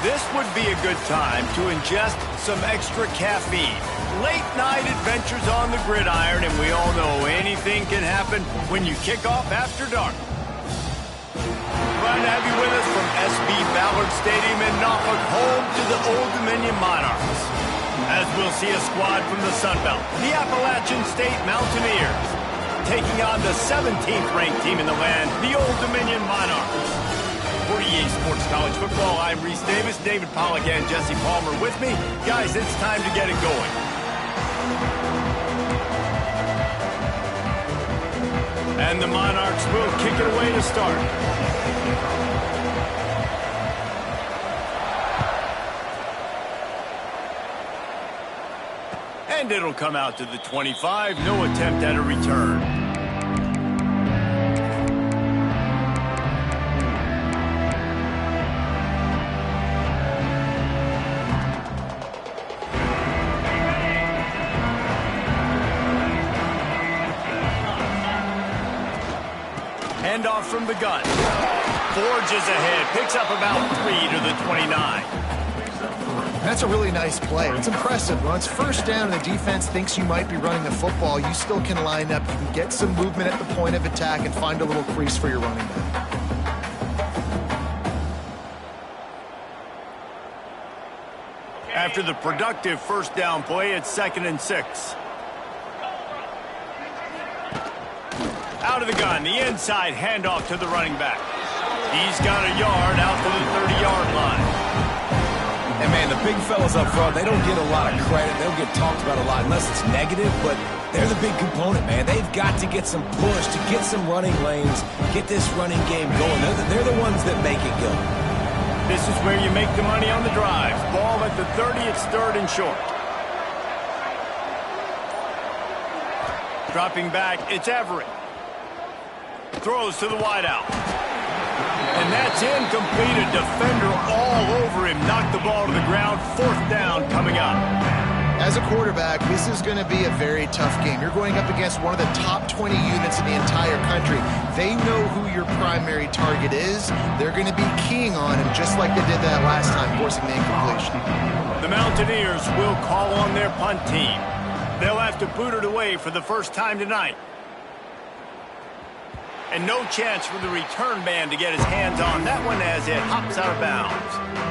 This would be a good time to ingest some extra caffeine. Late night adventures on the gridiron, and we all know anything can happen when you kick off after dark. Glad to have you with us from SB Ballard Stadium in Norfolk, home to the Old Dominion Monarchs. As we'll see a squad from the Sun Belt, the Appalachian State Mountaineers, taking on the 17th ranked team in the land, the Old Dominion Monarchs. For EA Sports College Football, I'm Reese Davis, David Pollack and Jesse Palmer with me. Guys, it's time to get it going. And the Monarchs will kick it away to start. And it'll come out to the 25, no attempt at a return. Handoff from the gun. Forges ahead, picks up about 3 to the 29. That's a really nice play. It's impressive. When it's first down and the defense thinks you might be running the football, you still can line up. You can get some movement at the point of attack and find a little crease for your running back. After the productive first down play, it's 2nd and 6. Out of the gun, the inside handoff to the running back. He's got a yard out to the 30-yard line. And, man, the big fellas up front, they don't get a lot of credit. They'll get talked about a lot unless it's negative, but they're the big component, man. They've got to get some push, to get some running lanes, get this running game going. They're the ones that make it go. This is where you make the money on the drive. Ball at the 30, it's 3rd and short. Dropping back, it's Everett. Throws to the wideout. And that's incomplete. A defender all over him. Knocked the ball to the ground. 4th down coming up. As a quarterback, this is going to be a very tough game. You're going up against one of the top 20 units in the entire country. They know who your primary target is. They're going to be keying on him just like they did that last time, forcing the incompletion. The Mountaineers will call on their punt team. They'll have to boot it away for the first time tonight. And no chance for the return man to get his hands on that one as it hops out of bounds.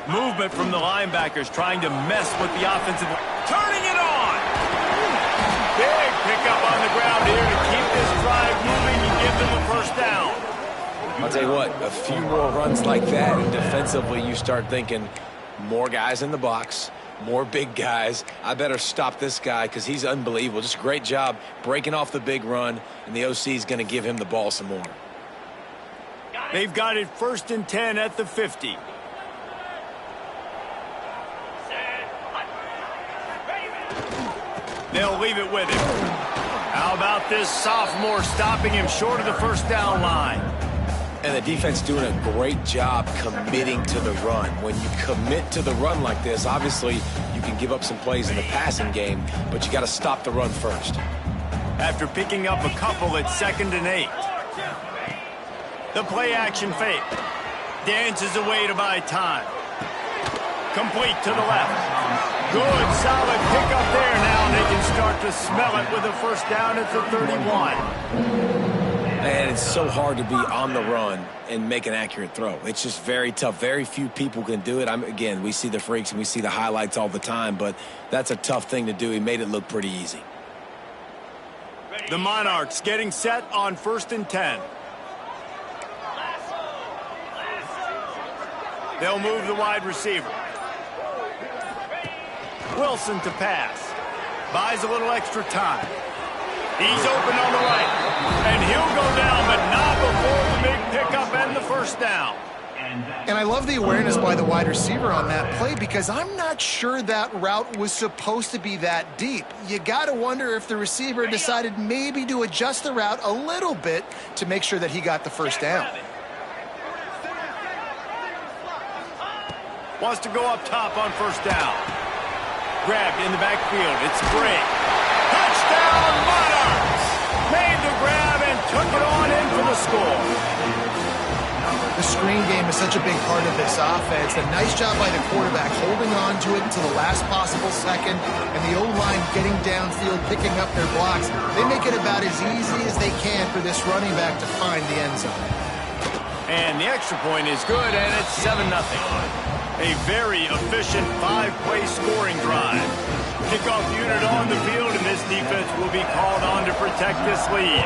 Movement from the linebackers trying to mess with the offensive. Turning it on! Big pickup on the ground here to keep this drive moving and give them a first down. I'll tell you what, a few more runs like that, and defensively you start thinking more guys in the box, more big guys. I better stop this guy because he's unbelievable. Just a great job breaking off the big run, and the OC is going to give him the ball some more. They've got it 1st and 10 at the 50. They'll leave it with him. How about this sophomore stopping him short of the first down line? And the defense doing a great job committing to the run. When you commit to the run like this, obviously you can give up some plays in the passing game, but you got to stop the run first. After picking up a couple at 2nd and 8. The play-action fake. Dances away to buy time. Complete to the left. Good, solid pickup there. Now they can start to smell it with a first down at the 31. Man, it's so hard to be on the run and make an accurate throw. It's just very tough. Very few people can do it. Again, we see the freaks and we see the highlights all the time, but that's a tough thing to do. He made it look pretty easy. The Monarchs getting set on 1st and 10. They'll move the wide receiver. Wilson to pass. Buys a little extra time. He's open on the right. And he'll go down, but not before the big pickup and the first down. And I love the awareness by the wide receiver on that play because I'm not sure that route was supposed to be that deep. You got to wonder if the receiver decided maybe to adjust the route a little bit to make sure that he got the first down. Wants to go up top on first down. Grabbed in the backfield. It's great. Touchdown, Monarchs! Made the grab and took it on in for the score. The screen game is such a big part of this offense. A nice job by the quarterback holding on to it until the last possible second, and the O-line getting downfield, picking up their blocks. They make it about as easy as they can for this running back to find the end zone. And the extra point is good, and it's 7-0. A very efficient 5-play scoring drive. Kickoff unit on the field, and this defense will be called on to protect this lead.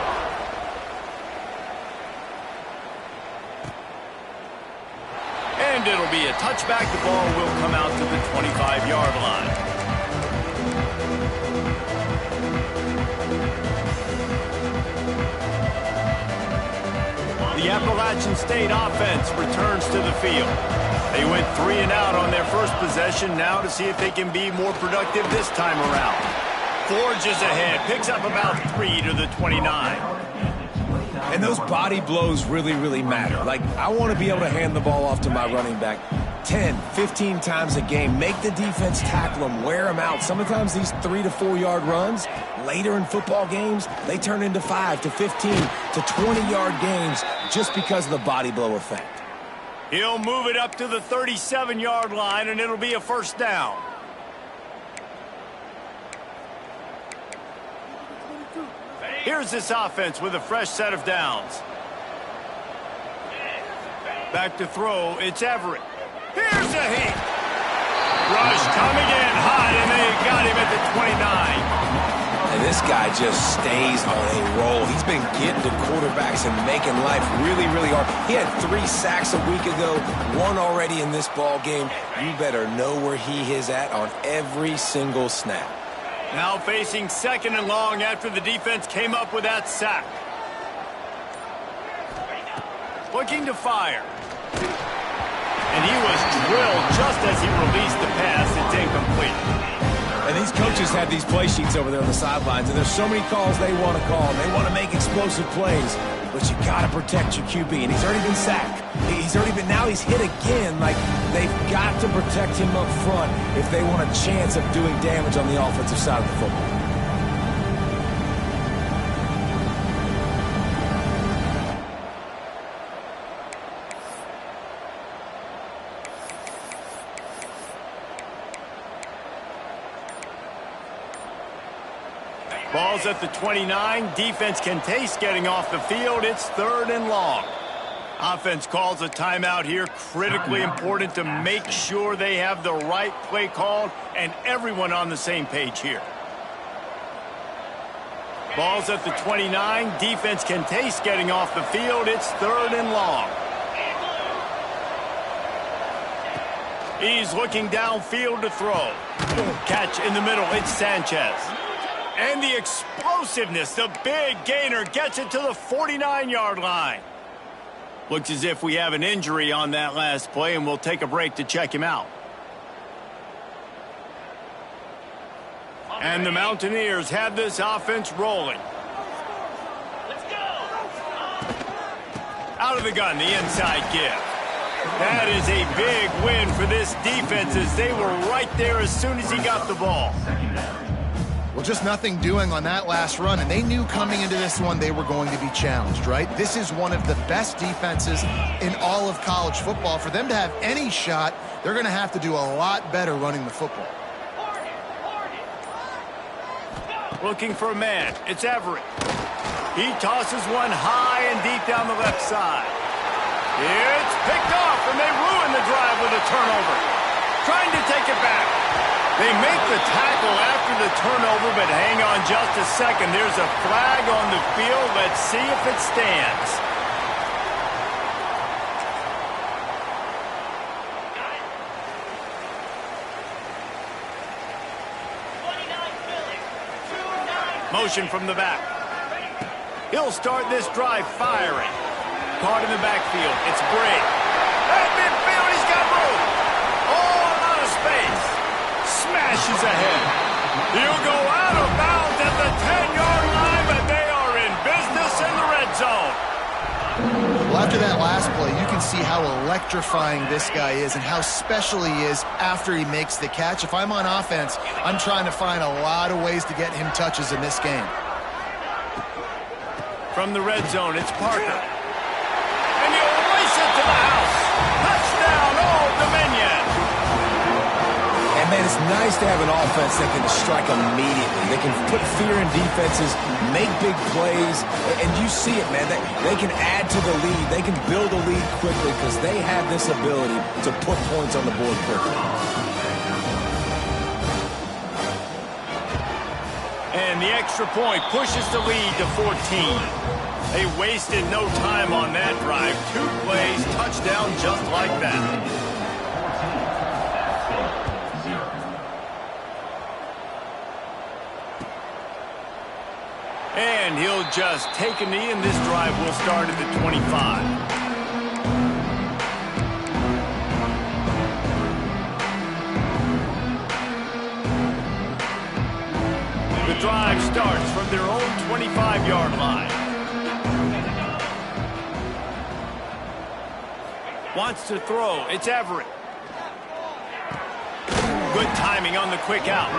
And it'll be a touchback. The ball will come out to the 25-yard line. The Appalachian State offense returns to the field. They went 3 and out on their first possession, now to see if they can be more productive this time around. Forges ahead, picks up about 3 to the 29. And those body blows really, really matter. Like, I want to be able to hand the ball off to my running back 10, 15 times a game. Make the defense tackle them, wear them out. Sometimes these 3 to 4 yard runs, later in football games, they turn into 5 to 15 to 20-yard games just because of the body blow effect. He'll move it up to the 37-yard line, and it'll be a first down. Here's this offense with a fresh set of downs. Back to throw, it's Everett. Here's a hit. Rush coming in hot, and they got him at the 29. And this guy just stays on a roll. He's been getting to quarterbacks and making life really, really hard. He had 3 sacks a week ago, 1 already in this ball game. You better know where he is at on every single snap. Now facing 2nd and long after the defense came up with that sack. Looking to fire. And he was drilled just as he released the pass. It's incomplete. And these coaches have these play sheets over there on the sidelines, and there's so many calls they want to call. They want to make explosive plays, but you got to protect your QB. And he's already been sacked. Now he's hit again. Like, they've got to protect him up front if they want a chance of doing damage on the offensive side of the football. Ball's at the 29. Defense can taste getting off the field. It's 3rd and long. Offense calls a timeout here. Critically important to make sure they have the right play called and everyone on the same page here. Ball's at the 29. Defense can taste getting off the field. It's 3rd and long. He's looking downfield to throw. Catch in the middle. It's Sanchez. And the explosiveness, the big gainer gets it to the 49-yard line. Looks as if we have an injury on that last play, and we'll take a break to check him out. And the Mountaineers have this offense rolling. Out of the gun, the inside give. That is a big win for this defense as they were right there as soon as he got the ball. Well, just nothing doing on that last run, and they knew coming into this one they were going to be challenged, right? This is one of the best defenses in all of college football. For them to have any shot, they're going to have to do a lot better running the football. Looking for a man. It's Everett. He tosses one high and deep down the left side. It's picked off, and they ruin the drive with a turnover. Trying to take it back. They make the tackle after the turnover, but hang on just a second. There's a flag on the field. Let's see if it stands. Motion from the back. He'll start this drive firing. Caught in the backfield. It's Bray. At midfield, he's got room. Oh, a lot of space. Smashes ahead. He'll go out of bounds at the 10-yard line, but they are in business in the red zone. Well, after that last play, you can see how electrifying this guy is and how special he is after he makes the catch. If I'm on offense, I'm trying to find a lot of ways to get him touches in this game. From the red zone, it's Parker. And he'll race it to the house. Touchdown, Old Dominion. And, man, it's nice to have an offense that can strike immediately. They can put fear in defenses, make big plays, and you see it, man. They can add to the lead. They can build a lead quickly because they have this ability to put points on the board quickly. And the extra point pushes the lead to 14. They wasted no time on that drive. 2 plays, touchdown just like that. And he'll just take a knee, and this drive will start at the 25. The drive starts from their own 25-yard line. Wants to throw. It's Everett. Good timing on the quick out.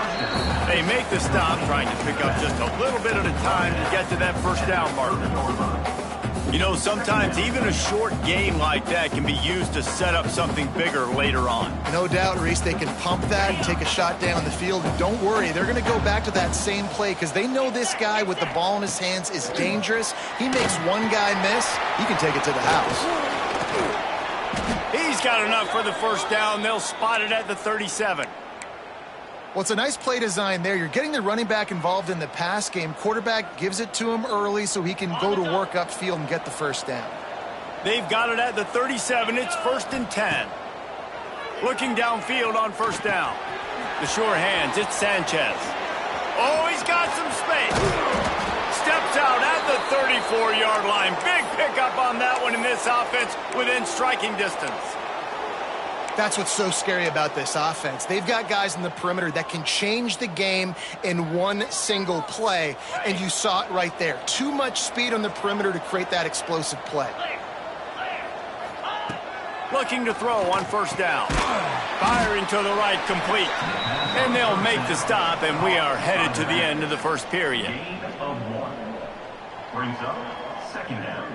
They make the stop, trying to pick up just a little bit at a time to get to that first down marker. You know, sometimes even a short game like that can be used to set up something bigger later on. No doubt, Reese, they can pump that and take a shot down the field. And don't worry, they're going to go back to that same play because they know this guy with the ball in his hands is dangerous. He makes one guy miss, he can take it to the house. He's got enough for the first down. They'll spot it at the 37. Well, it's a nice play design there. You're getting the running back involved in the pass game. Quarterback gives it to him early so he can go to work upfield and get the first down. They've got it at the 37. It's 1st and 10. Looking downfield on first down. The sure hands. It's Sanchez. Oh, he's got some space. Steps out at the 34-yard line. Big pickup on that one in this offense within striking distance. That's what's so scary about this offense. They've got guys in the perimeter that can change the game in one single play, and you saw it right there. Too much speed on the perimeter to create that explosive play. Looking to throw on first down. Firing to the right, complete. And they'll make the stop, and we are headed to the end of the first period. Gain of 1. Brings up 2nd down.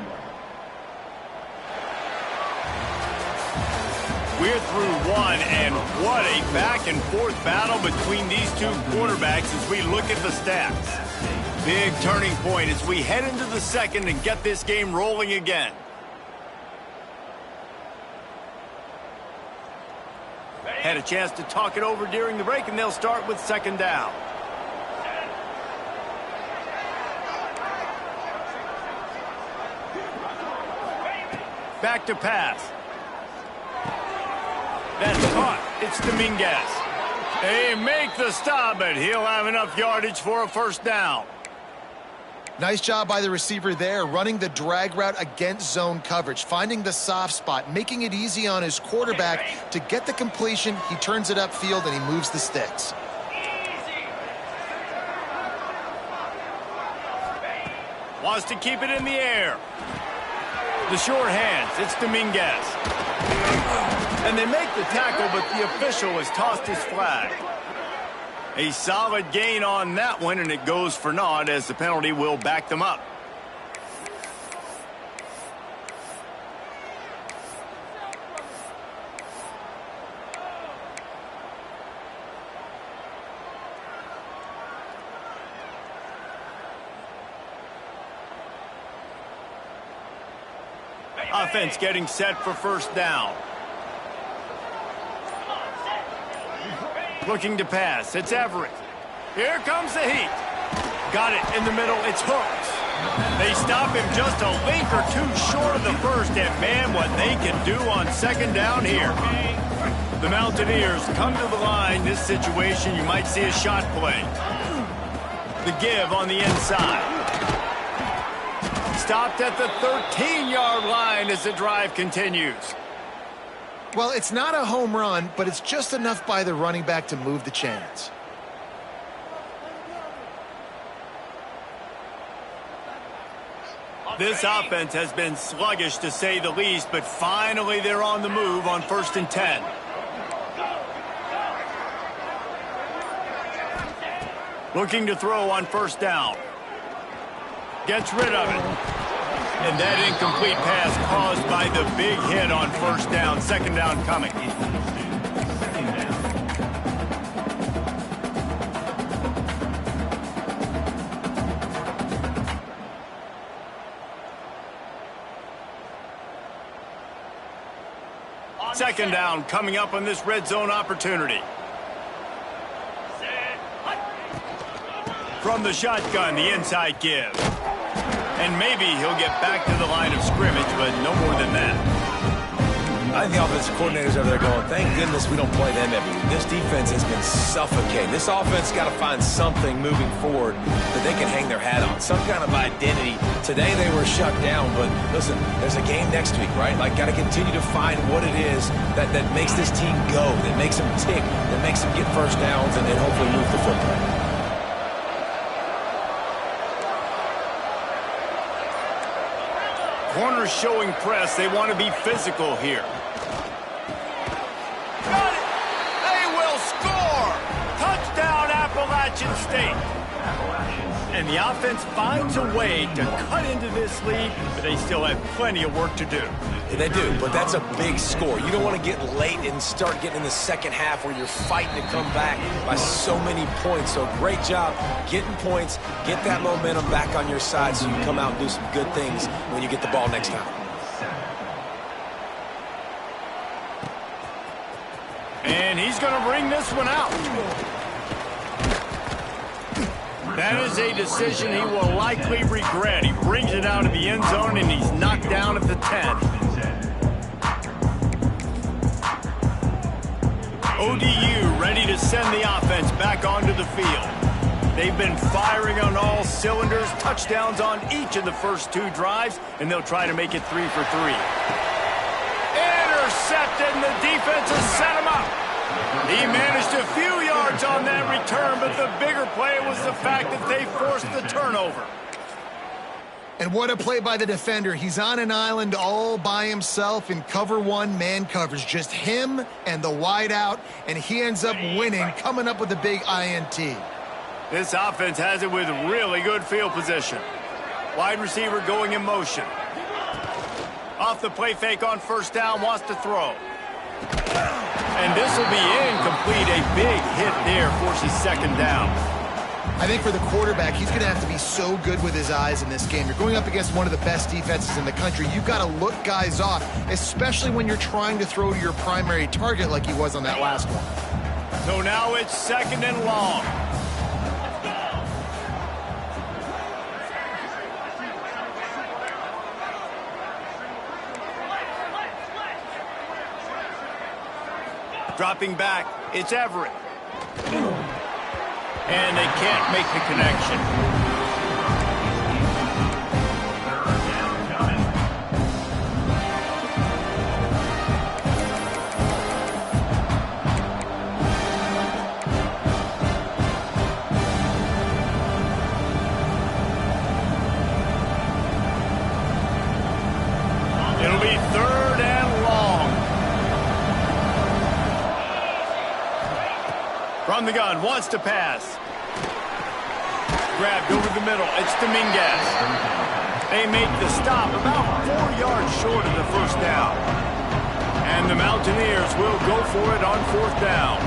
We're through one, and what a back-and-forth battle between these two quarterbacks as we look at the stats. Big turning point as we head into the second and get this game rolling again. Had a chance to talk it over during the break, and they'll start with 2nd down. Back to pass. That's caught. It's Dominguez. They make the stop, but he'll have enough yardage for a first down. Nice job by the receiver there, running the drag route against zone coverage, finding the soft spot, making it easy on his quarterback to get the completion. He turns it upfield and he moves the sticks. Wants to keep it in the air. The short hands, it's Dominguez. And they make the tackle, but the official has tossed his flag. A solid gain on that one, and it goes for naught as the penalty will back them up. Offense getting set for first down. Looking to pass. It's Everett. Here comes the heat. Got it in the middle. It's Hooks. They stop him just a link or two short of the first. And, man, what they can do on second down here. The Mountaineers come to the line. This situation, you might see a shot play. The give on the inside. Stopped at the 13-yard line as the drive continues. Well, it's not a home run, but it's just enough by the running back to move the chains. This offense has been sluggish to say the least, but finally they're on the move on 1st and 10. Looking to throw on first down. Gets rid of it. And that incomplete pass caused by the big hit on first down. Second down coming. Second down coming up on this red zone opportunity. From the shotgun, the inside give. And maybe he'll get back to the line of scrimmage, but no more than that. I think the offensive coordinators over there going, thank goodness we don't play them every week. This defense has been suffocating. This offense got to find something moving forward that they can hang their hat on, some kind of identity. Today they were shut down, but listen, there's a game next week, right? Like, got to continue to find what it is that makes this team go, that makes them tick, that makes them get first downs, and hopefully move the football. Corners showing press. They want to be physical here. Got it! They will score! Touchdown, Appalachian State! And the offense finds a way to cut into this lead, but they still have plenty of work to do. Yeah, they do, but that's a big score. You don't want to get late and start getting in the second half where you're fighting to come back by so many points. So great job getting points, get that momentum back on your side so you can come out and do some good things when you get the ball next time. And he's going to bring this one out. That is a decision he will likely regret. He brings it out of the end zone, and he's knocked down at the 10. ODU ready to send the offense back onto the field. They've been firing on all cylinders, touchdowns on each of the first two drives, and they'll try to make it 3 for 3. Intercepted, and the defense has set him up. He managed a few yards on that return, but the bigger play was the fact that they forced the turnover. And what a play by the defender. He's on an island all by himself in cover one man coverage. Just him and the wide out, and he ends up winning, coming up with a big INT. This offense has it with really good field position. Wide receiver going in motion. Off the play fake on first down, wants to throw. And this will be incomplete. A big hit there forces second down. I think for the quarterback, he's going to have to be so good with his eyes in this game. You're going up against one of the best defenses in the country. You've got to look guys off, especially when you're trying to throw to your primary target like he was on that last one. So now it's second and long. Dropping back, it's Everett. And they can't make the connection. From the gun, wants to pass. Grabbed over the middle. It's Dominguez. They make the stop about 4 yards short of the first down. And the Mountaineers will go for it on fourth down.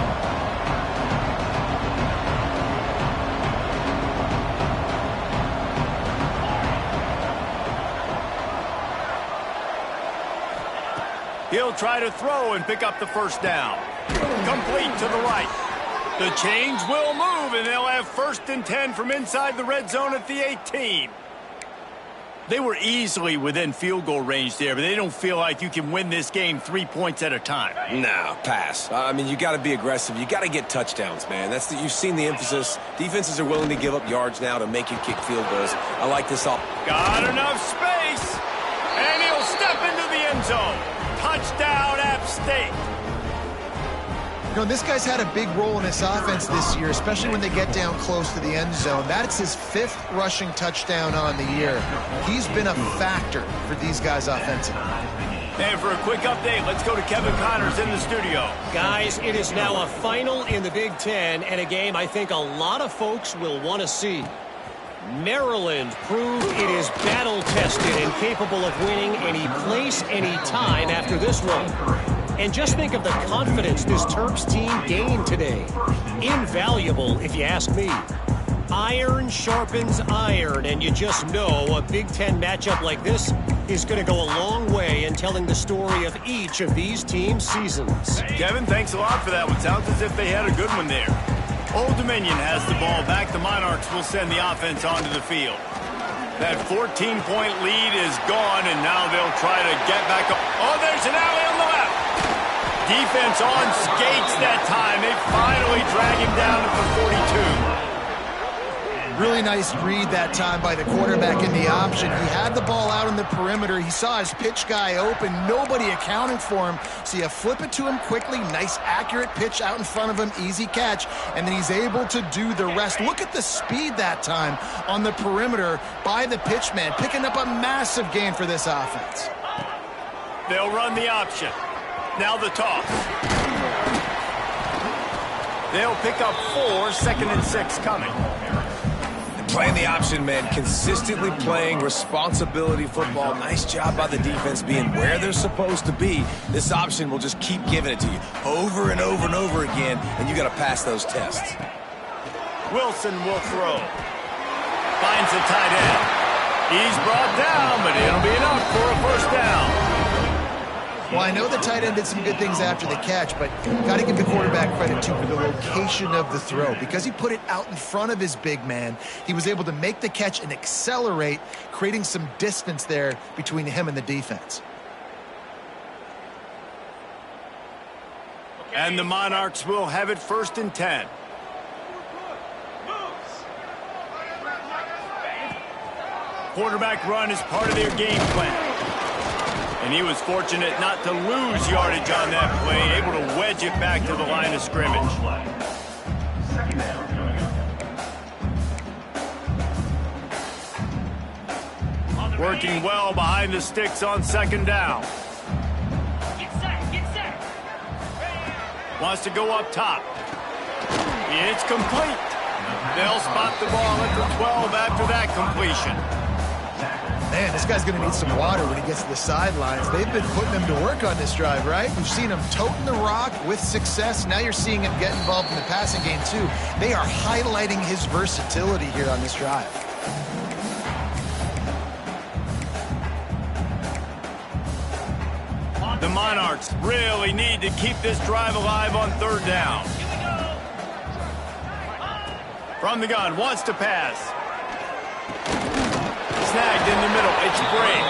He'll try to throw and pick up the first down. Complete to the right. The chains will move, and they'll have 1st and 10 from inside the red zone at the 18. They were easily within field goal range there, but they don't feel like you can win this game 3 points at a time. No, pass. I mean, you got to be aggressive. You got to get touchdowns, man. You've seen the emphasis. Defenses are willing to give up yards now to make you kick field goals. I like this all. Got enough space, and he'll step into the end zone. Touchdown, App State. You know, this guy's had a big role in this offense this year, especially when they get down close to the end zone. That's his 5th rushing touchdown on the year. He's been a factor for these guys offensively. And for a quick update, let's go to Kevin Connors in the studio. Guys, it is now a final in the Big Ten, and a game I think a lot of folks will want to see. Maryland proved it is battle-tested and capable of winning any place, any time after this one. And just think of the confidence this Terps team gained today. Invaluable, if you ask me. Iron sharpens iron, and you just know a Big Ten matchup like this is going to go a long way in telling the story of each of these teams' seasons. Kevin, thanks a lot for that one. Sounds as if they had a good one there. Old Dominion has the ball back. The Monarchs will send the offense onto the field. That 14-point lead is gone, and now they'll try to get back up. Oh, there's an alley on the left. Defense on skates that time. They finally drag him down at the 42. Really nice read that time by the quarterback in the option. He had the ball out on the perimeter. He saw his pitch guy open. Nobody accounted for him. So you flip it to him quickly. Nice, accurate pitch out in front of him. Easy catch. And then he's able to do the rest. Look at the speed that time on the perimeter by the pitch man, picking up a massive gain for this offense. They'll run the option. Now the toss. They'll pick up 4, 2nd and 6 coming. Playing the option, man. Consistently playing responsibility football. Nice job by the defense being where they're supposed to be. This option will just keep giving it to you over and over and over again, and you got to pass those tests. Wilson will throw. Finds the tight end. He's brought down, but it'll be enough for a first down. Well, I know the tight end did some good things after the catch, but got to give the quarterback credit, too, for the location of the throw. Because he put it out in front of his big man, he was able to make the catch and accelerate, creating some distance there between him and the defense. And the Monarchs will have it 1st and 10. Quarterback run is part of their game plan. And he was fortunate not to lose yardage on that play, able to wedge it back to the line of scrimmage. Working well behind the sticks on 2nd down. Wants to go up top. It's complete. They'll spot the ball at the 12 after that completion. Man, this guy's going to need some water when he gets to the sidelines. They've been putting him to work on this drive, right? We've seen him toting the rock with success. Now you're seeing him get involved in the passing game, too. They are highlighting his versatility here on this drive. The Monarchs really need to keep this drive alive on 3rd down. From the gun, wants to pass. Snagged in the middle. It's Bray.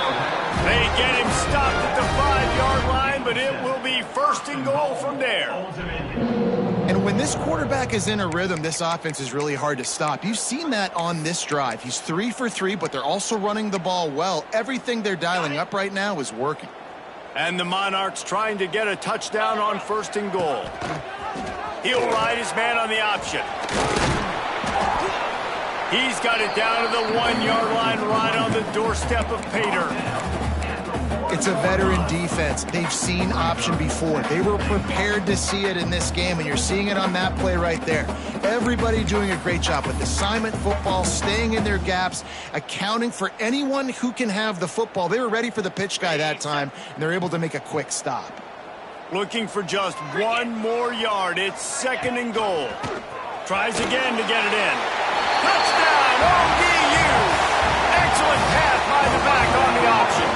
They get him stopped at the 5-yard line, but it will be 1st and goal from there. And when this quarterback is in a rhythm, this offense is really hard to stop. You've seen that on this drive. He's 3 for 3, but they're also running the ball well. Everything they're dialing up right now is working. And the Monarchs trying to get a touchdown on 1st and goal. He'll ride his man on the option. He's got it down to the 1-yard line right on the doorstep of Pater. It's a veteran defense. They've seen option before. They were prepared to see it in this game, and you're seeing it on that play right there. Everybody doing a great job with assignment football, staying in their gaps, accounting for anyone who can have the football. They were ready for the pitch guy that time, and they're able to make a quick stop. Looking for just one more yard. It's 2nd and goal. Tries again to get it in. Touchdown, ODU! Excellent pass by the back on the option.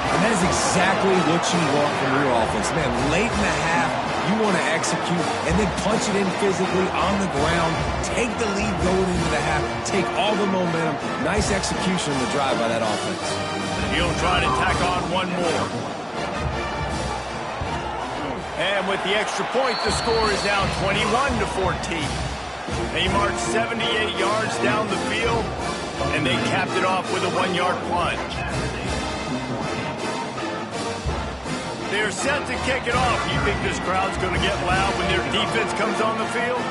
And that is exactly what you want from your offense. Man, late in the half, you want to execute and then punch it in physically on the ground, take the lead going into the half, take all the momentum. Nice execution on the drive by that offense. He'll try to tack on one more. And with the extra point, the score is now 21-14. They marched 78 yards down the field, and they capped it off with a 1-yard plunge. They're set to kick it off. You think this crowd's going to get loud when their defense comes on the field?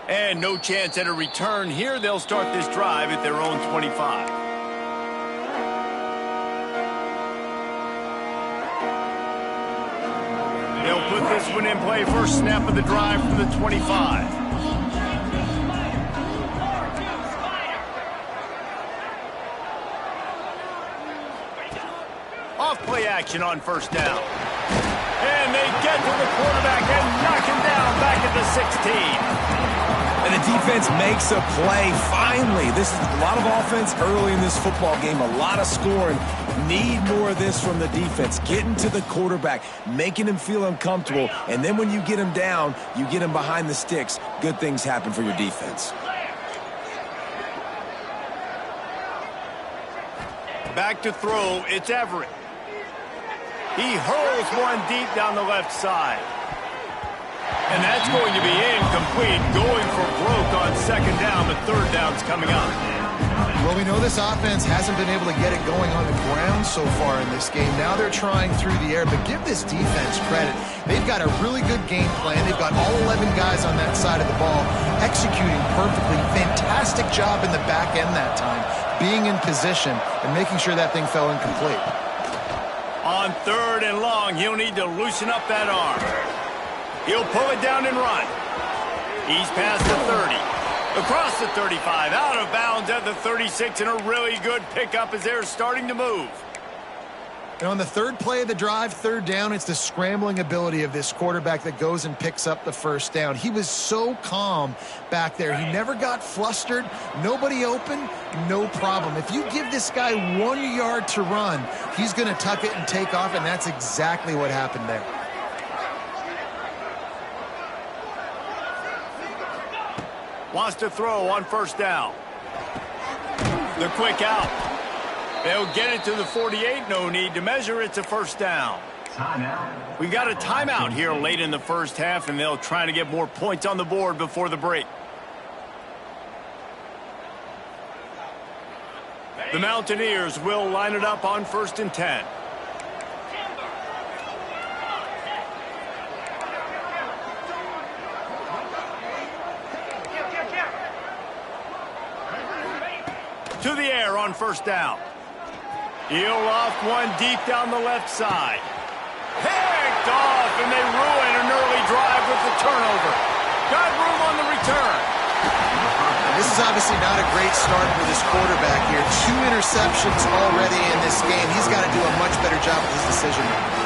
And no chance at a return here. They'll start this drive at their own 25. They'll put this one in play. First snap of the drive from the 25. Off-play action on first down. And they get to the quarterback and knock him down back at the 16. And the defense makes a play, finally. This is a lot of offense early in this football game, a lot of scoring. Need more of this from the defense. Getting to the quarterback, making him feel uncomfortable, and then when you get him down, you get him behind the sticks. Good things happen for your defense. Back to throw, it's Everett. He hurls one deep down the left side. And that's going to be incomplete, going for broke on 2nd down, but 3rd down's coming up. Well, we know this offense hasn't been able to get it going on the ground so far in this game. Now they're trying through the air, but give this defense credit. They've got a really good game plan. They've got all 11 guys on that side of the ball executing perfectly. Fantastic job in the back end that time, being in position and making sure that thing fell incomplete. On 3rd and long, he'll need to loosen up that arm. He'll pull it down and run. He's past the 30. Across the 35, out of bounds at the 36, and a really good pickup as they're starting to move. And on the 3rd play of the drive, 3rd down, it's the scrambling ability of this quarterback that goes and picks up the 1st down. He was so calm back there. He never got flustered. Nobody open, no problem. If you give this guy 1 yard to run, he's going to tuck it and take off, and that's exactly what happened there. Wants to throw on 1st down. The quick out. They'll get it to the 48. No need to measure. It's a 1st down. Timeout. We've got a timeout here late in the 1st half, and they'll try to get more points on the board before the break. The Mountaineers will line it up on 1st and 10. To the air on 1st down. He'll loft one deep down the left side. Picked off, and they ruin an early drive with the turnover. Got room on the return. This is obviously not a great start for this quarterback here. 2 interceptions already in this game. He's got to do a much better job with his decision making.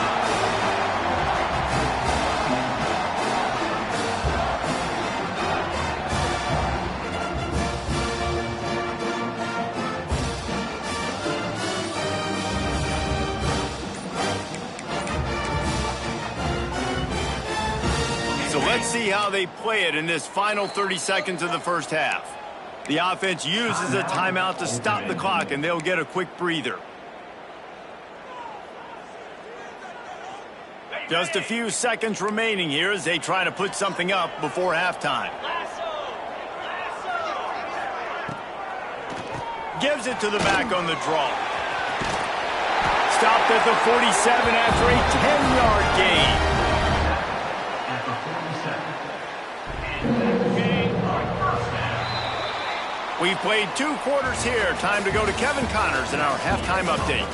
So let's see how they play it in this final 30 seconds of the 1st half. The offense uses a timeout to stop the clock, and they'll get a quick breather. Just a few seconds remaining here as they try to put something up before halftime. Gives it to the back on the draw. Stopped at the 47 after a 10-yard gain. We played 2 quarters here. Time to go to Kevin Connors in our halftime update.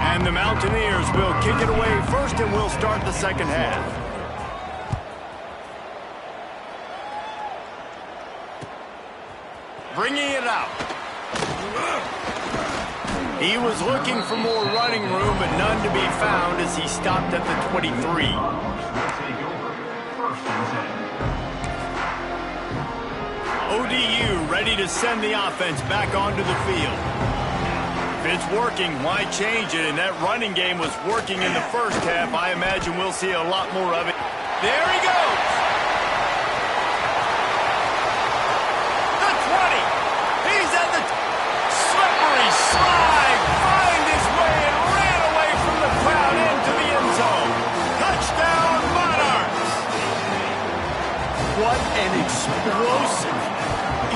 And the Mountaineers will kick it away first, and we'll start the second half. Bringing it out. He was looking for more running room, but none to be found as he stopped at the 23. ODU ready to send the offense back onto the field. If it's working, why change it? And that running game was working in the first half. I imagine we'll see a lot more of it. There he goes! The 20! He's at the slippery slide! Find his way and ran away from the crowd into the end zone. Touchdown, Monarchs! What an explosive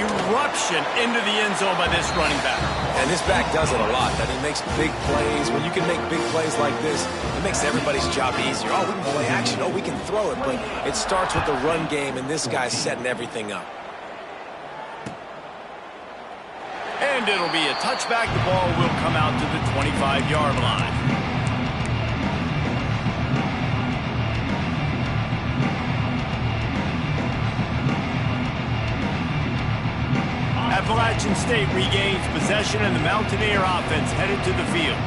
eruption into the end zone by this running back. And this back does it a lot. That he makes big plays. When you can make big plays like this, it makes everybody's job easier. Oh, we can play action. Oh, we can throw it. But it starts with the run game, and this guy's setting everything up. And it'll be a touchback. The ball will come out to the 25-yard line. Appalachian State regains possession, and the Mountaineer offense headed to the field.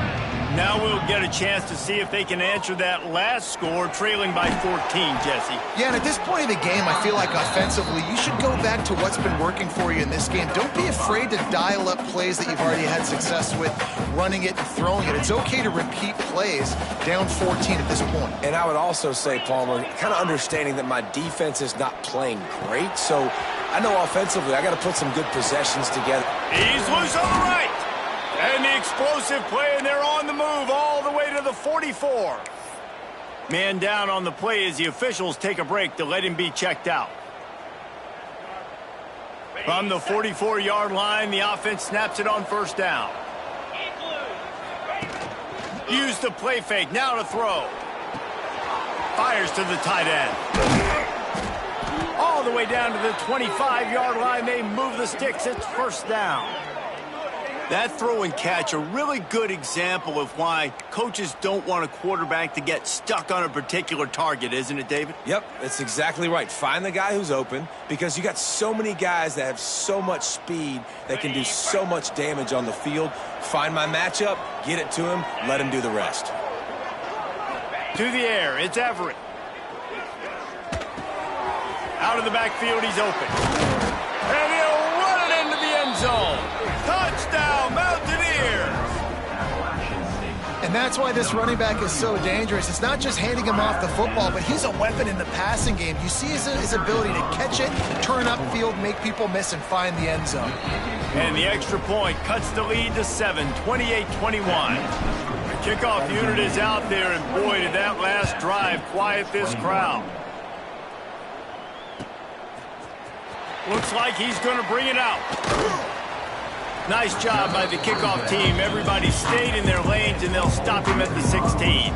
Now we'll get a chance to see if they can answer that last score, trailing by 14, Jesse. Yeah, and at this point of the game, I feel like offensively, you should go back to what's been working for you in this game. Don't be afraid to dial up plays that you've already had success with, running it and throwing it. It's okay to repeat plays down 14 at this point. And I would also say, Palmer, kind of understanding that my defense is not playing great, so I know offensively I got to put some good possessions together. He's loose on the right. And the explosive play, and they're on the move all the way to the 44. Man down on the play as the officials take a break to let him be checked out. From the 44-yard line, the offense snaps it on first down. Use the play fake, now to throw. Fires to the tight end. All the way down to the 25-yard line, they move the sticks, it's first down. That throw and catch, a really good example of why coaches don't want a quarterback to get stuck on a particular target, isn't it, David? Yep, that's exactly right. Find the guy who's open, because you got so many guys that have so much speed that can do so much damage on the field. Find my matchup, get it to him, let him do the rest. To the air, it's Everett. Out of the backfield, he's open. And he'll run it into the end zone. Touchdown, Mountaineers! And that's why this running back is so dangerous. It's not just handing him off the football, but he's a weapon in the passing game. You see his ability to catch it, turn upfield, make people miss, and find the end zone. And the extra point cuts the lead to 7, 28-21. The kickoff unit is out there, and boy, did that last drive quiet this crowd. Looks like he's going to bring it out. Nice job by the kickoff team. Everybody stayed in their lanes, and they'll stop him at the 16.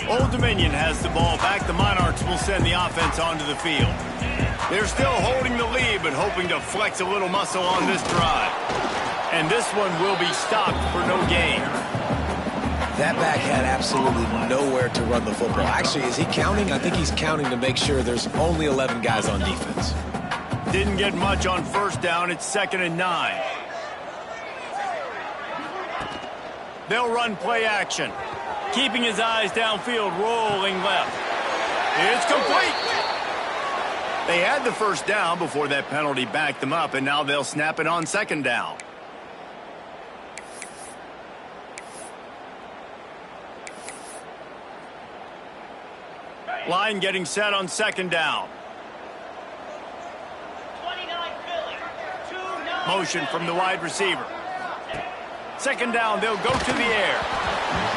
Old Dominion has the ball back. The Monarchs will send the offense onto the field. They're still holding the lead, but hoping to flex a little muscle on this drive. And this one will be stopped for no gain. That back had absolutely nowhere to run the football. Actually, is he counting? I think he's counting to make sure there's only 11 guys on defense. Didn't get much on first down. It's 2nd and 9. They'll run play action. Keeping his eyes downfield, rolling left. It's complete. They had the first down before that penalty backed them up, and now they'll snap it on 2nd down. Line getting set on 2nd down. Motion from the wide receiver. 2nd down, they'll go to the air.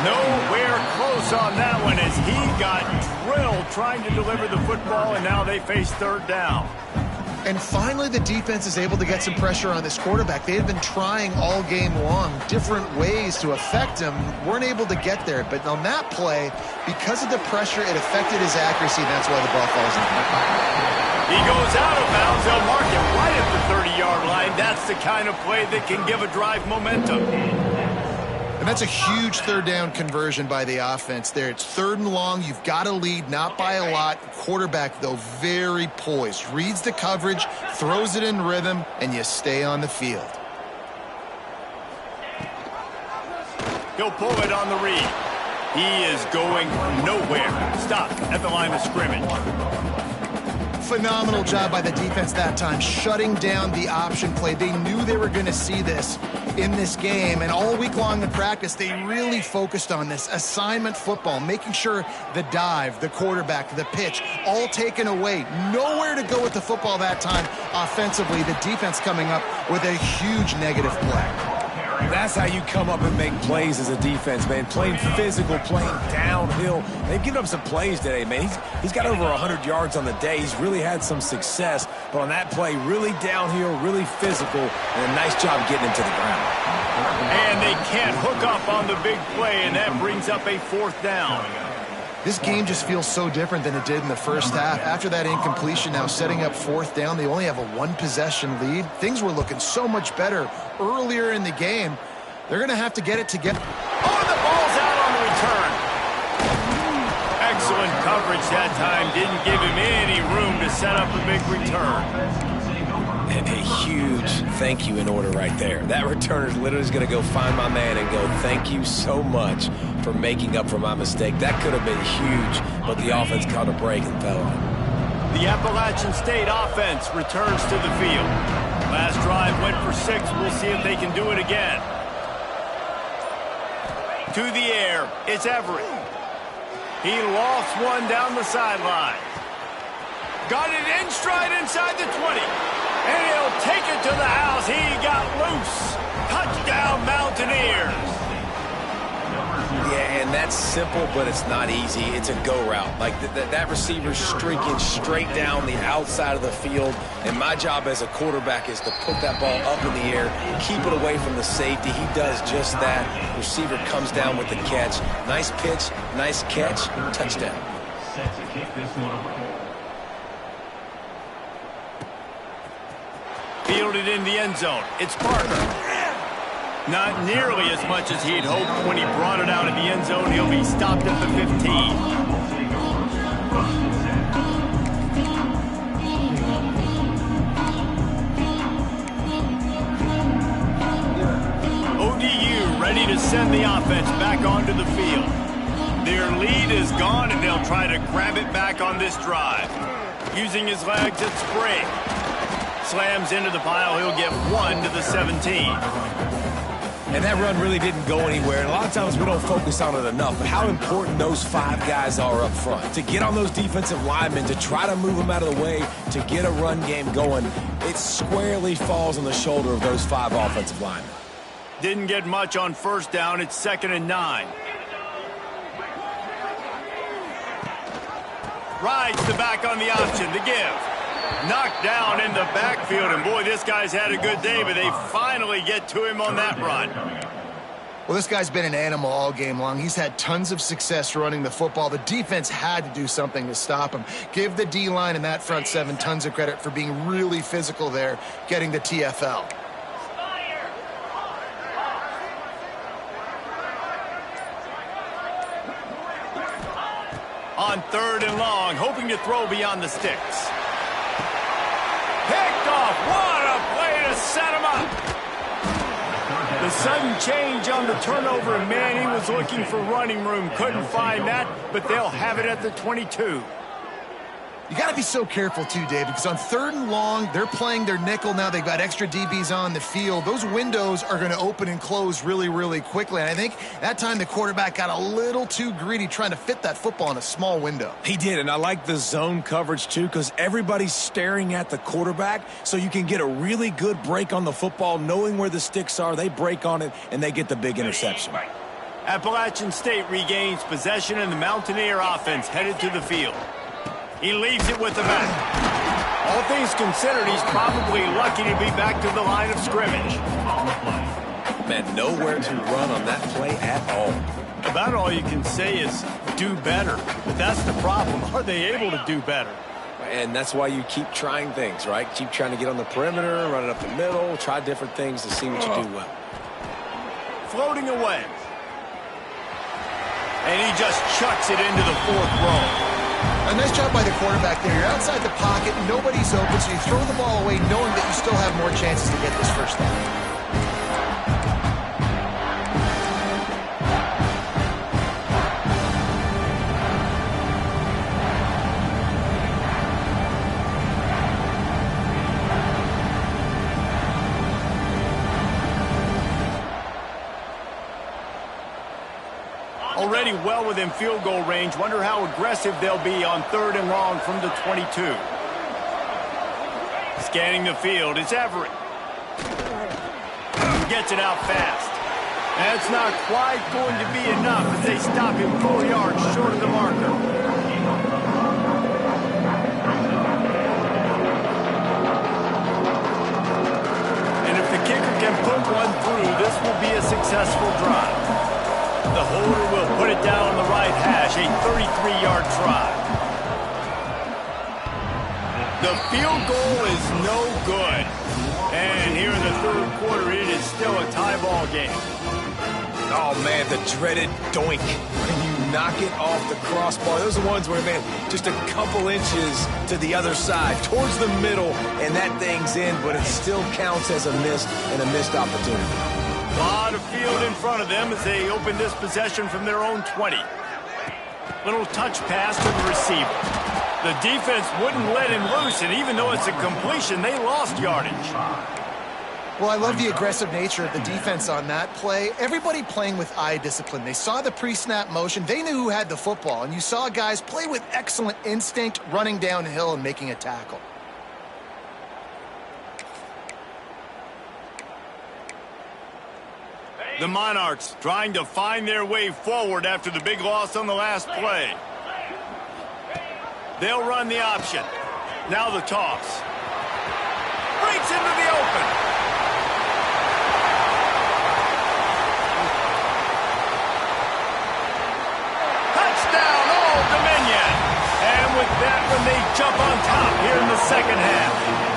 Nowhere close on that one as he got drilled trying to deliver the football, and now they face 3rd down. And finally, the defense is able to get some pressure on this quarterback. They had been trying all game long different ways to affect him, weren't able to get there. But on that play, because of the pressure, it affected his accuracy, and that's why the ball falls in. He goes out of bounds. They'll mark it right at the 30-yard line. That's the kind of play that can give a drive momentum. And that's a huge third down conversion by the offense there. It's 3rd and long. You've got to lead, not by a lot. Quarterback, though, very poised. Reads the coverage, throws it in rhythm, and you stay on the field. He'll pull it on the read. He is going nowhere. Stop at the line of scrimmage. Phenomenal job by the defense that time, shutting down the option play. They knew they were going to see this in this game, and all week long in practice, they really focused on this assignment football, making sure the dive, the quarterback, the pitch, all taken away. Nowhere to go with the football that time offensively. The defense coming up with a huge negative play. That's how you come up and make plays as a defense, man. Playing physical, playing downhill. They've given up some plays today, man. He's got over 100 yards on the day. He's really had some success. But on that play, really downhill, really physical, and a nice job getting him to the ground. And they can't hook up on the big play, and that brings up a 4th down. This game just feels so different than it did in the first half. After that incompletion, now setting up 4th down, they only have a 1-possession lead. Things were looking so much better earlier in the game. They're going to have to get it together. Oh, the ball's out on the return. Excellent coverage that time. Didn't give him any room to set up a big return. And a huge thank you in order right there. That returner literally is going to go find my man and go, thank you so much for making up for my mistake. That could have been huge, but the offense caught a break and fell on it. The Appalachian State offense returns to the field. Last drive went for 6. We'll see if they can do it again. To the air, it's Everett. He lofts one down the sideline. Got it in stride inside the 20. And he'll take it to the house. He got loose. Touchdown, Mountaineers. Yeah, and that's simple, but it's not easy. It's a go route. Like that receiver's streaking straight down the outside of the field, and my job as a quarterback is to put that ball up in the air, keep it away from the safety. He does just that. Receiver comes down with the catch. Nice pitch, nice catch, touchdown. Set to kick this one away. Fielded in the end zone. It's Parker. Not nearly as much as he'd hoped when he brought it out of the end zone. He'll be stopped at the 15. ODU ready to send the offense back onto the field. Their lead is gone, and they'll try to grab it back on this drive. Using his legs at Sprague. Slams into the pile. He'll get 1 to the 17. And that run really didn't go anywhere. And a lot of times we don't focus on it enough, but how important those 5 guys are up front. To get on those defensive linemen, to try to move them out of the way, to get a run game going, it squarely falls on the shoulder of those 5 offensive linemen. Didn't get much on 1st down. It's 2nd and 9. Rides the back on the option. The give. Knocked down in the backfield, and boy, this guy's had a good day, but they finally get to him on that run. Well, this guy's been an animal all game long. He's had tons of success running the football. The defense had to do something to stop him. Give the D-line and that front 7 tons of credit for being really physical there, getting the TFL. On 3rd and long, hoping to throw beyond the sticks. Picked off. What a play to set him up. The sudden change on the turnover, and man, he was looking for running room. Couldn't find that, but they'll have it at the 22. You got to be so careful, too, Dave, because on 3rd and long, they're playing their nickel now. They've got extra DBs on the field. Those windows are going to open and close really, really quickly. And I think that time the quarterback got a little too greedy trying to fit that football in a small window. He did, and I like the zone coverage, too, because everybody's staring at the quarterback, so you can get a really good break on the football, knowing where the sticks are. They break on it, and they get the big interception. Appalachian State regains possession, and the Mountaineer offense headed to the field. He leaves it with the back. All things considered, he's probably lucky to be back to the line of scrimmage. Man, nowhere to run on that play at all. About all you can say is do better. But that's the problem. Are they able to do better? And that's why you keep trying things, right? Keep trying to get on the perimeter, run it up the middle, try different things to see what you do well. Floating away. And he just chucks it into the fourth row. A nice job by the quarterback there. You're outside the pocket, nobody's open, so you throw the ball away knowing that you still have more chances to get this first down. Already well within field goal range. Wonder how aggressive they'll be on 3rd and long from the 22. Scanning the field, it's Everett. Gets it out fast. That's not quite going to be enough as they stop him 4 yards short of the marker. And if the kicker can put one through, this will be a successful drive. The holder will put it down on the right hash, a 33-yard try. The field goal is no good. And here in the 3rd quarter, it is still a tie ball game. Oh, man, the dreaded doink. When you knock it off the crossbar, those are the ones where, man, just a couple inches to the other side, towards the middle, and that thing's in, but it still counts as a miss and a missed opportunity. A lot of field in front of them as they open this possession from their own 20. Little touch pass to the receiver. The defense wouldn't let him loose, and even though it's a completion, they lost yardage. Well, I love the aggressive nature of the defense on that play. Everybody playing with eye discipline. They saw the pre-snap motion. They knew who had the football, and you saw guys play with excellent instinct, running downhill and making a tackle. The Monarchs trying to find their way forward after the big loss on the last play. They'll run the option. Now the toss. Breaks into the open. Touchdown, Old Dominion. And with that one, they jump on top here in the second half.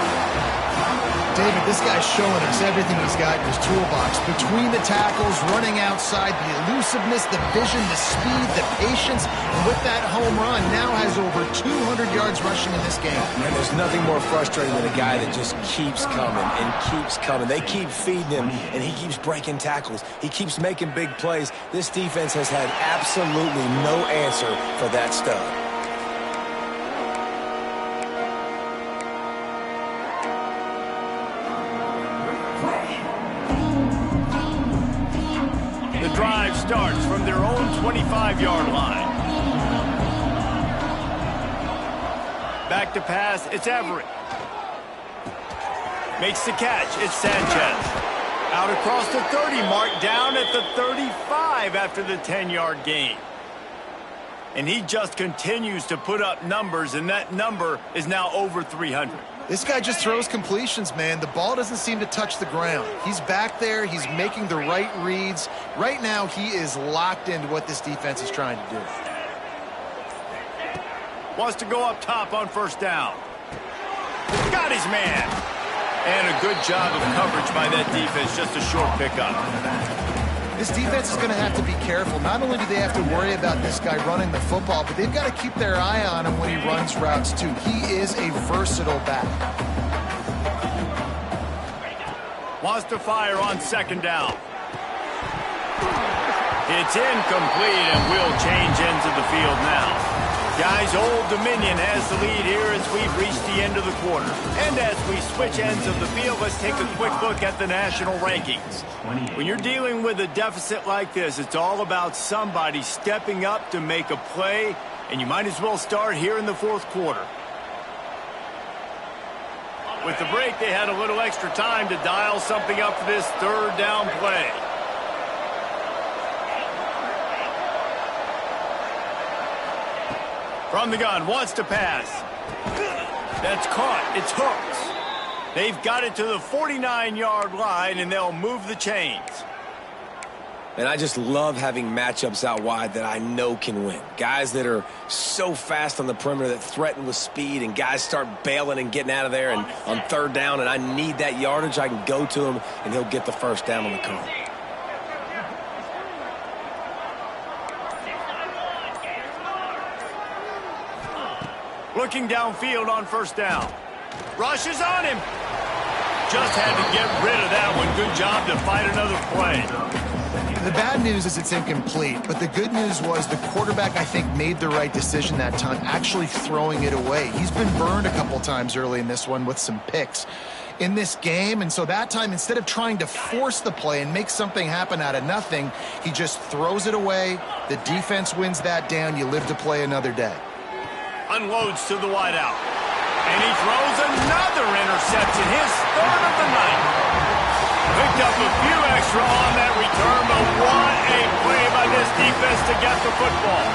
David, this guy's showing us everything he's got in his toolbox. Between the tackles, running outside, the elusiveness, the vision, the speed, the patience. And with that home run, now has over 200 yards rushing in this game. And there's nothing more frustrating than a guy that just keeps coming and keeps coming. They keep feeding him, and he keeps breaking tackles. He keeps making big plays. This defense has had absolutely no answer for that stud. Drive starts from their own 25-yard line. Back to pass, it's Everett. Makes the catch, it's Sanchez. Out across the 30 mark, down at the 35 after the 10-yard gain. And he just continues to put up numbers, and that number is now over 300. This guy just throws completions, man. The ball doesn't seem to touch the ground. He's back there. He's making the right reads. Right now, he is locked into what this defense is trying to do. Wants to go up top on 1st down. Got his man. And a good job of coverage by that defense. Just a short pickup. This defense is going to have to be careful. Not only do they have to worry about this guy running the football, but they've got to keep their eye on him when he runs routes too. He is a versatile back. Wants to fire on 2nd down. It's incomplete, and we'll change ends of the field now. Guys, Old Dominion has the lead here as we've reached the end of the quarter. And as we switch ends of the field, let's take a quick look at the national rankings. When you're dealing with a deficit like this, it's all about somebody stepping up to make a play, and you might as well start here in the 4th quarter. With the break, they had a little extra time to dial something up for this 3rd down play. From the gun, wants to pass. That's caught. It's hooks. They've got it to the 49-yard line, and they'll move the chains. And I just love having matchups out wide that I know can win. Guys that are so fast on the perimeter that threaten with speed, and guys start bailing and getting out of there and on third down, and I need that yardage. I can go to him, and he'll get the first down on the cone. Looking downfield on first down. Rush is on him. Just had to get rid of that one. Good job to fight another play. The bad news is it's incomplete, but the good news was the quarterback, I think, made the right decision that time, actually throwing it away. He's been burned a couple times early in this one with some picks in this game, and so that time, instead of trying to force the play and make something happen out of nothing, he just throws it away. The defense wins that down. You live to play another day. Unloads to the wideout. And he throws another interception, his third of the night. Picked up a few extra on that return, but what a play by this defense to get the football.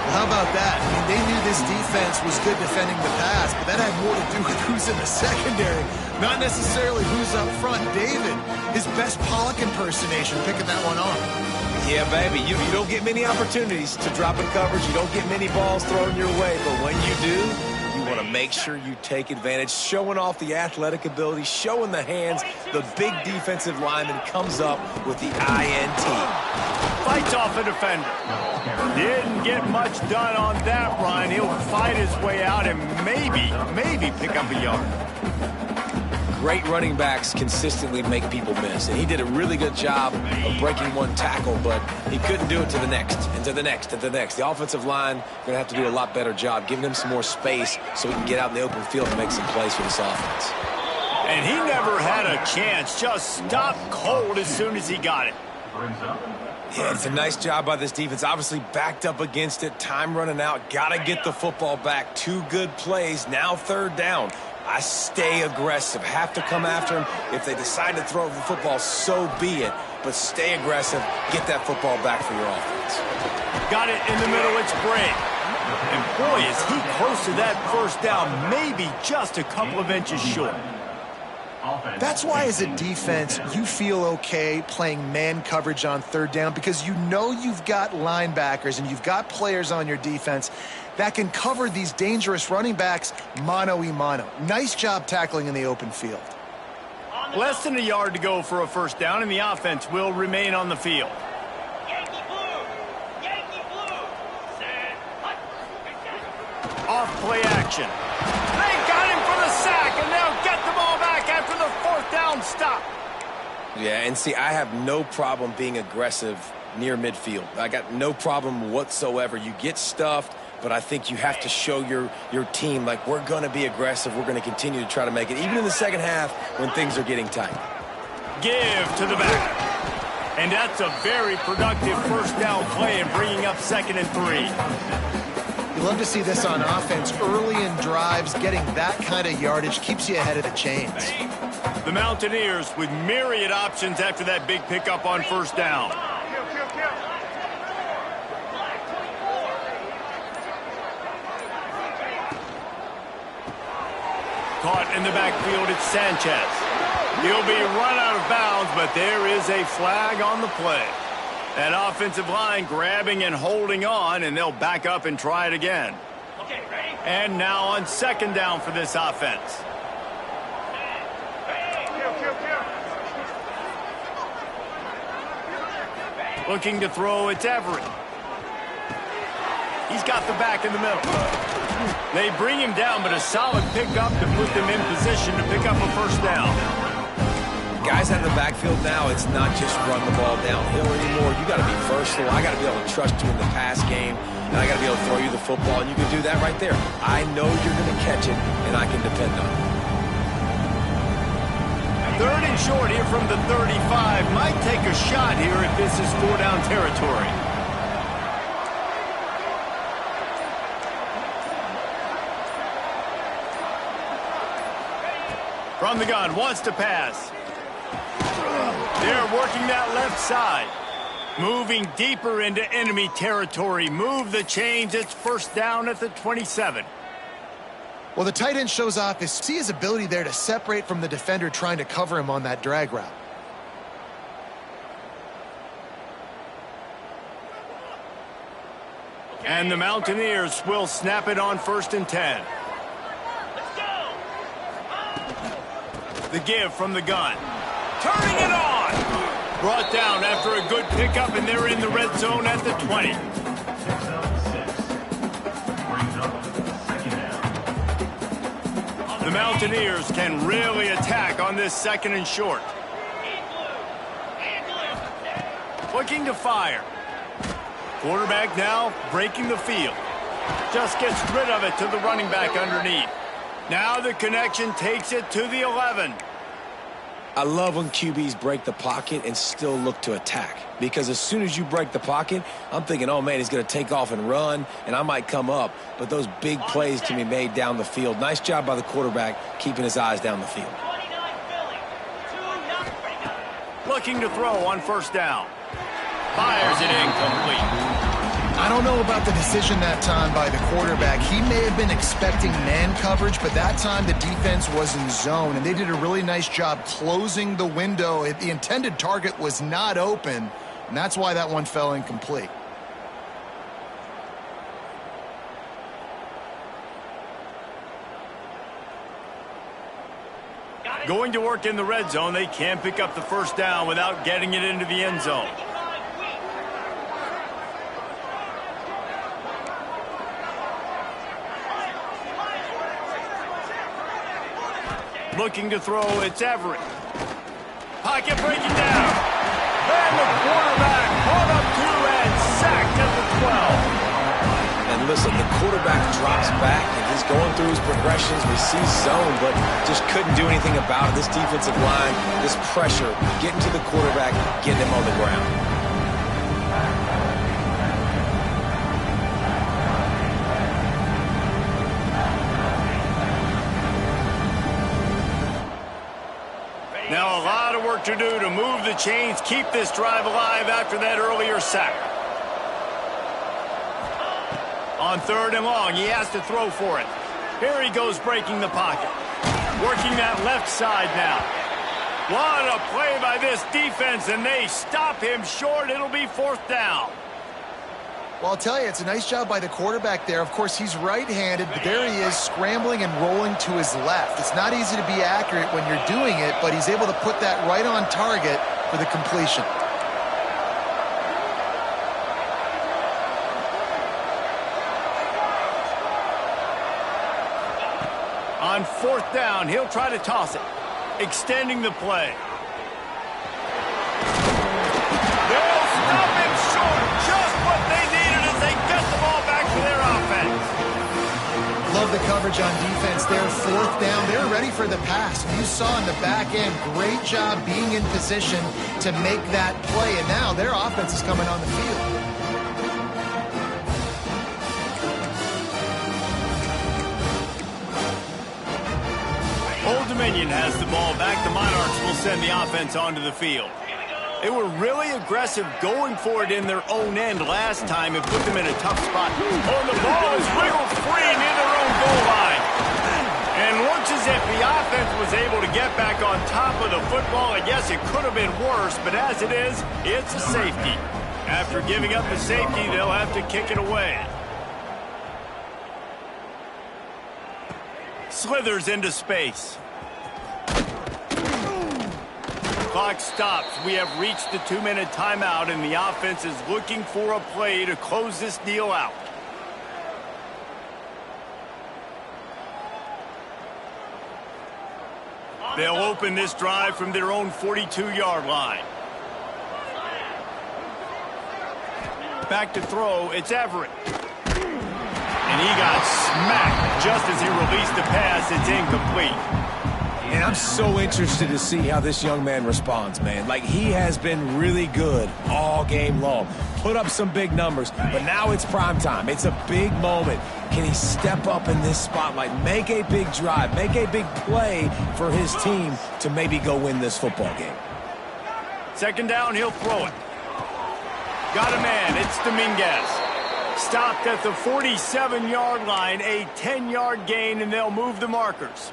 Well, how about that? I mean, they knew this defense was good defending the pass, but that had more to do with who's in the secondary, not necessarily who's up front. David, his best Pollock impersonation, picking that one off. Yeah, baby, you don't get many opportunities to drop in coverage. You don't get many balls thrown your way, but when you do, you want to make sure you take advantage, showing off the athletic ability, showing the hands. The big defensive lineman comes up with the INT. Fights off a defender. Didn't get much done on that run. He'll fight his way out and maybe pick up a yard. Great running backs consistently make people miss, and he did a really good job of breaking one tackle, but he couldn't do it to the next, and to the next, and to the next. The offensive line going to have to do a lot better job, giving him some more space so he can get out in the open field and make some plays for this offense. And he never had a chance, just stopped cold as soon as he got it. Yeah, it's a nice job by this defense. Obviously backed up against it, time running out, got to get the football back. 2 good plays, now third down. I stay aggressive, have to come after him. If they decide to throw the football, so be it. But stay aggressive, get that football back for your offense. Got it in the middle, it's Bray. And boy, is he close to that first down, maybe just a couple of inches short. That's why, as a defense, you feel okay playing man coverage on third down, because you know you've got linebackers and you've got players on your defense that can cover these dangerous running backs mano-a-mano. Nice job tackling in the open field. Less than a yard to go for a first down, and the offense will remain on the field. Off play action. They got him for the sack, and they'll get the ball back after the fourth down stop. Yeah, and see, I have no problem being aggressive near midfield. I got no problem whatsoever. You get stuffed, but I think you have to show your team, like, we're going to be aggressive. We're going to continue to try to make it, even in the second half when things are getting tight. Give to the back. And that's a very productive first down play and bringing up 2nd and 3. You love to see this on offense. Early in drives, getting that kind of yardage keeps you ahead of the chains. The Mountaineers with myriad options after that big pickup on first down. Caught in the backfield, it's Sanchez. He'll be run out of bounds, but there is a flag on the play. That offensive line grabbing and holding on, and they'll back up and try it again. And now on 2nd down for this offense. Looking to throw, it's Everett. He's got the back in the middle. They bring him down, but a solid pickup to put them in position to pick up a first down. Guys out in the backfield now, it's not just run the ball downhill anymore. You got to be versatile. I got to be able to trust you in the pass game, and I got to be able to throw you the football, and you can do that right there. I know you're going to catch it, and I can depend on it. 3rd and short here from the 35. Might take a shot here if this is 4-down territory. From the gun, wants to pass. They're working that left side. Moving deeper into enemy territory. Move the chains. It's first down at the 27. Well, the tight end shows off his ability there to separate from the defender trying to cover him on that drag route. And the Mountaineers will snap it on 1st and 10. The give from the gun. Turning it on! Brought down after a good pickup, and they're in the red zone at the 20. 6 brings up 2nd down. The Mountaineers can really attack on this 2nd and short. Looking to fire. Quarterback now breaking the field. Just gets rid of it to the running back underneath. Now the connection takes it to the 11. I love when QBs break the pocket and still look to attack. Because as soon as you break the pocket, I'm thinking, oh, man, he's going to take off and run, and I might come up. But those big plays can be made down the field. Nice job by the quarterback keeping his eyes down the field. Looking to throw on 1st down. Fires it incomplete. I don't know about the decision that time by the quarterback. He may have been expecting man coverage, but that time the defense was in zone, and they did a really nice job closing the window. The intended target was not open, and that's why that one fell incomplete. Going to work in the red zone, they can't pick up the 1st down without getting it into the end zone. Looking to throw, it's Everett. Pocket breaking down. And the quarterback caught up to and sacked at the 12. And listen, the quarterback drops back, and he's going through his progressions. We see zone, but just couldn't do anything about it. This defensive line, this pressure, getting to the quarterback, getting him on the ground. Now a lot of work to do to move the chains, keep this drive alive after that earlier sack. On 3rd and long, he has to throw for it. Here he goes breaking the pocket. Working that left side now. What a play by this defense, and they stop him short. It'll be 4th down. Well, I'll tell you, it's a nice job by the quarterback there. Of course, he's right-handed, but there he is scrambling and rolling to his left. It's not easy to be accurate when you're doing it, but he's able to put that right on target for the completion. On 4th down, he'll try to toss it, extending the play. They'll stop him short, just what they needed as they get the ball back to their offense. Love the coverage on defense there. 4th down, they're ready for the pass. You saw in the back end, great job being in position to make that play, and now their offense is coming on the field. Old Dominion has the ball back. The Monarchs will send the offense onto the field. They were really aggressive going for it in their own end last time and put them in a tough spot. Oh, the ball is wiggled free near their own goal line. And looks as if the offense was able to get back on top of the football. I guess it could have been worse, but as it is, it's a safety. After giving up the safety, they'll have to kick it away. Slithers into space. Clock stops. We have reached the 2-minute timeout, and the offense is looking for a play to close this deal out. They'll open this drive from their own 42-yard line. Back to throw, it's Everett. And he got smacked just as he released the pass. It's incomplete. And I'm so interested to see how this young man responds, man. Like, he has been really good all game long. Put up some big numbers, but now it's prime time. It's a big moment. Can he step up in this spotlight, make a big drive, make a big play for his team to maybe go win this football game? 2nd down, he'll throw it. Got a man, it's Dominguez. Stopped at the 47-yard line, a 10-yard gain, and they'll move the markers.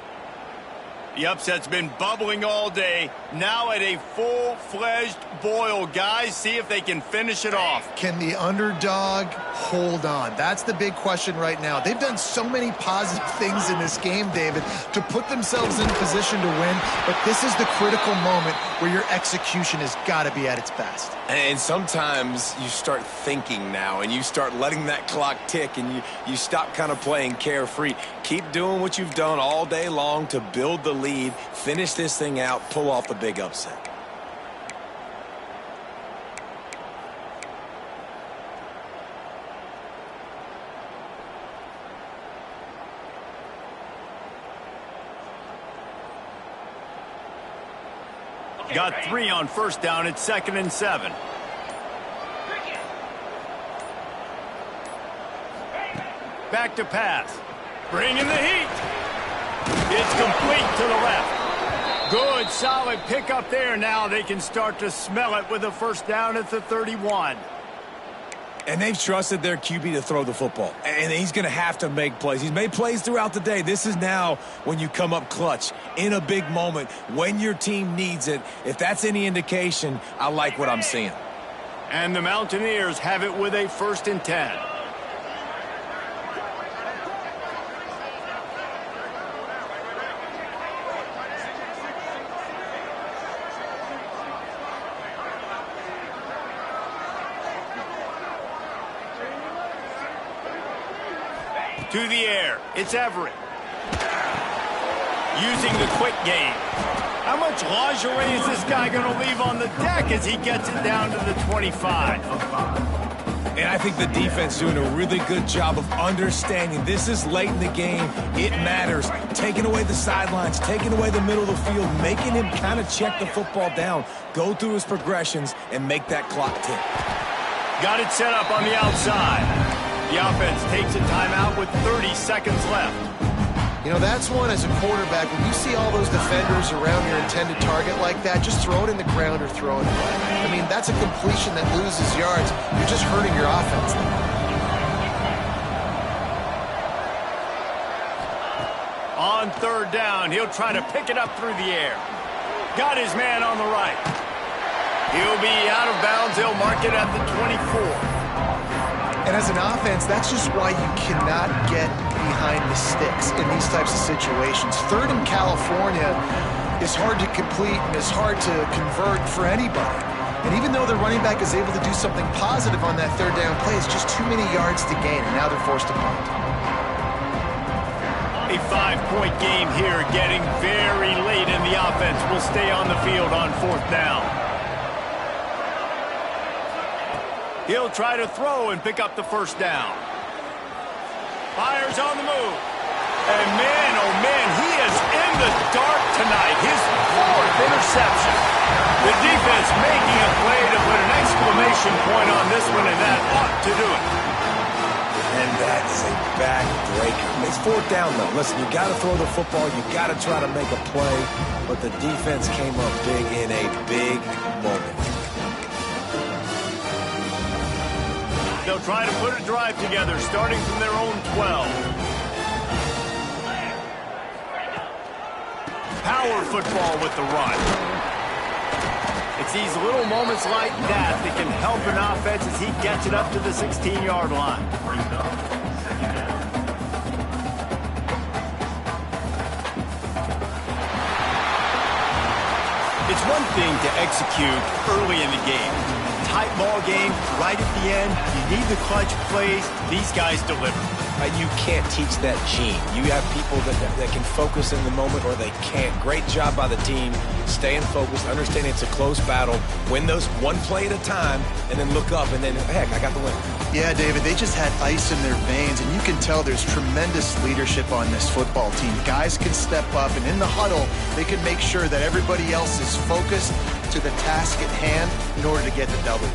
The upset's been bubbling all day, now at a full-fledged boil. Guys, see if they can finish it off. Can the underdog hold on? That's the big question right now. They've done so many positive things in this game, David, to put themselves in position to win, but this is the critical moment where your execution has got to be at its best. And sometimes you start thinking now, and you start letting that clock tick, and you stop kind of playing carefree. Keep doing what you've done all day long to build the lead, finish this thing out, pull off the big upset. Got 3 on first down. It's 2nd and 7. Back to pass. Bringing the heat. It's complete to the left. Good, solid pickup there. Now they can start to smell it with a first down at the 31. And they've trusted their QB to throw the football. And he's going to have to make plays. He's made plays throughout the day. This is now when you come up clutch in a big moment when your team needs it. If that's any indication, I like what I'm seeing. And the Mountaineers have it with a 1st and 10. To the air, it's Everett. Using the quick game. How much lingerie is this guy going to leave on the deck as he gets it down to the 25? And I think the defense doing a really good job of understanding this is late in the game. It matters. Taking away the sidelines, taking away the middle of the field, making him kind of check the football down, go through his progressions, and make that clock tick. Got it set up on the outside. The offense takes a timeout with 30 seconds left. You know, that's one as a quarterback. When you see all those defenders around your intended target like that, just throw it in the ground or throw it away. I mean, that's a completion that loses yards. You're just hurting your offense. On 3rd down, he'll try to pick it up through the air. Got his man on the right. He'll be out of bounds. They'll mark it at the 24. And as an offense, that's just why you cannot get behind the sticks in these types of situations. 3rd in California is hard to complete and is hard to convert for anybody. And even though the running back is able to do something positive on that 3rd down play, it's just too many yards to gain, and now they're forced to punt. A 5-point game here, getting very late, and the offense will stay on the field on 4th down. He'll try to throw and pick up the first down. Fires on the move. And man, oh man, he is in the dark tonight. His 4th interception. The defense making a play to put an exclamation point on this one, and that ought to do it. And that is a backbreaker. It's 4th down, though. Listen, you got to throw the football. You got to try to make a play. But the defense came up big in a big moment. They'll try to put a drive together, starting from their own 12. Power football with the run. It's these little moments like that that can help an offense as he gets it up to the 16-yard line. It's one thing to execute early in the game. Tight ball game, right at the end. You need the clutch plays. These guys deliver. You can't teach that gene. You have people that can focus in the moment or they can't. Great job by the team, staying focused, understanding it's a close battle, win those one play at a time, and then look up and then, heck, I got the win. Yeah, David, they just had ice in their veins, and you can tell there's tremendous leadership on this football team. Guys can step up, and in the huddle, they can make sure that everybody else is focused to the task at hand in order to get the W.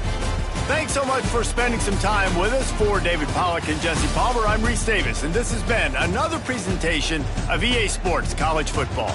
Thanks so much for spending some time with us. For David Pollack and Jesse Palmer, I'm Reese Davis, and this has been another presentation of EA Sports College Football.